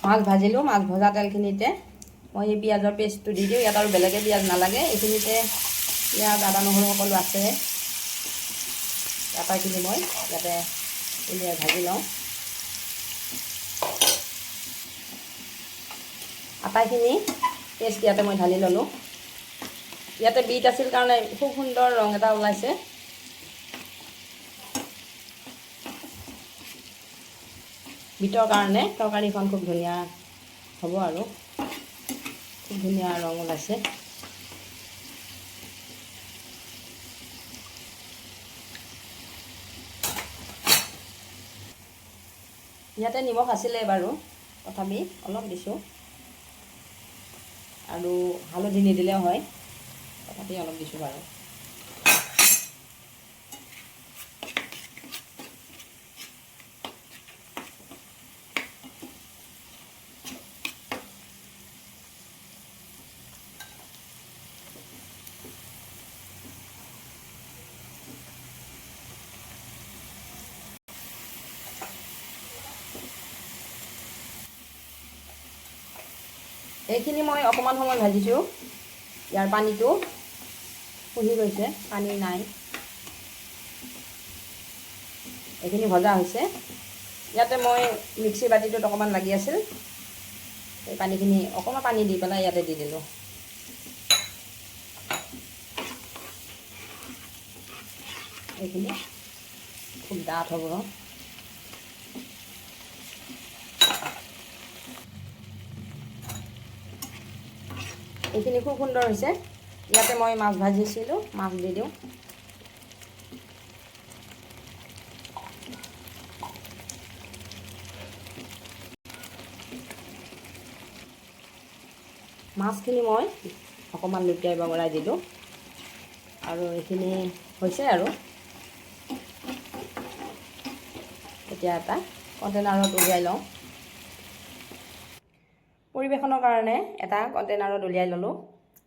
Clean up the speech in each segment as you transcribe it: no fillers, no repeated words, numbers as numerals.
মাছ ভাজিলোঁ মাছ ভজা তেলখিনিতে মই এই পিঁয়াজৰ পেষ্টটো দি দিওঁ ইয়াত আৰু বেলেগে পিঁয়াজ নালাগে এইখিনিতে পিঁয়াজ আদা নহৰু সকলো আছে আটাইখিনি মই ইয়াতে উলিয়াই ভাজি লওঁ আটাইখিনি পেষ্ট ইয়াতে মই ঢালি ল'লোঁ ইয়াতে বিট আছিল কাৰণে খুব সুন্দৰ ৰং এটা ওলাইছে বিটৰ কাৰণে তৰকাৰীখন খুব ধুনীয়া হ'ব আৰু খুব ধুনীয়া ৰং ওলাইছে ইয়াতে নিমখ আছিলে বাৰু তথাপি অলপ দিছোঁ আৰু হালধি নিদিলেও হয় তথাপি অলপ দিছোঁ বাৰু এইখিনি মই অকণমান সময় ভাজিছোঁ ইয়াৰ পানীটো শুহি গৈছে পানী নাই এইখিনি ভজা হৈছে ইয়াতে মই মিক্সি বাতিটোত অকণমান লাগি আছিল এই পানীখিনি অকণমান পানী দি পেলাই ইয়াতে দি দিলোঁ এইখিনি খুব ডাঠ হ'ব এইখিনি খুব সুন্দৰ হৈছে ইয়াতে মই মাছ ভাজিছিলোঁ মাছ দি দিওঁ মাছখিনি মই অকণমান লুটিয়াই বগৰাই দিলোঁ আৰু এইখিনি হৈছে আৰু এতিয়া এটা কণ্টেইনাৰত উলিয়াই লওঁ পৰিৱেশনৰ কাৰণে এটা কণ্টেইনাৰত উলিয়াই ল'লোঁ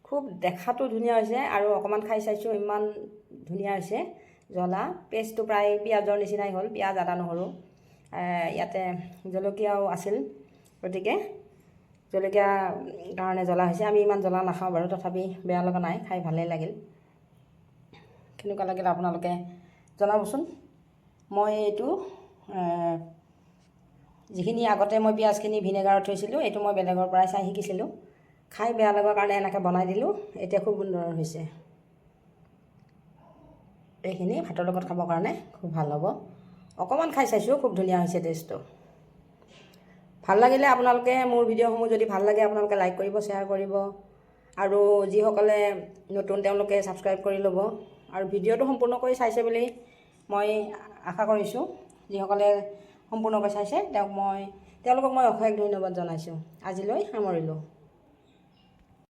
খুব দেখাতো ধুনীয়া হৈছে আৰু অকণমান খাই চাইছোঁ ইমান ধুনীয়া হৈছে জ্বলা পেষ্টটো প্ৰায় পিঁয়াজৰ নিচিনাই হ'ল পিঁয়াজ আদা নহৰু ইয়াতে জলকীয়াও আছিল গতিকে জলকীয়া কাৰণে জ্বলা হৈছে আমি ইমান জ্বলা নাখাওঁ বাৰু তথাপি বেয়া লগা নাই খাই ভালেই লাগিল কেনেকুৱা লাগিল আপোনালোকে জনাবচোন মই এইটো যিখিনি আগতে মই পিঁয়াজখিনি ভিনেগাৰত থৈছিলোঁ এইটো মই বেলেগৰ পৰাই চাই শিকিছিলোঁ খাই বেয়া লগাৰ কাৰণে এনেকৈ বনাই দিলোঁ এতিয়া খুব সুন্দৰ হৈছে এইখিনি ভাতৰ লগত খাবৰ কাৰণে খুব ভাল হ'ব অকণমান খাই চাইছোঁ খুব ধুনীয়া হৈছে টেষ্টটো ভাল লাগিলে আপোনালোকে মোৰ ভিডিঅ'সমূহ যদি ভাল লাগে আপোনালোকে লাইক কৰিব শ্বেয়াৰ কৰিব আৰু যিসকলে নতুন তেওঁলোকে ছাবস্ক্ৰাইব কৰি ল'ব আৰু ভিডিঅ'টো সম্পূৰ্ণকৈ চাইছে বুলি মই আশা কৰিছোঁ যিসকলে সম্পূৰ্ণকৈ চাইছে তেওঁলোকক মই অশেষ ধন্যবাদ জনাইছোঁ আজিলৈ সামৰিলোঁ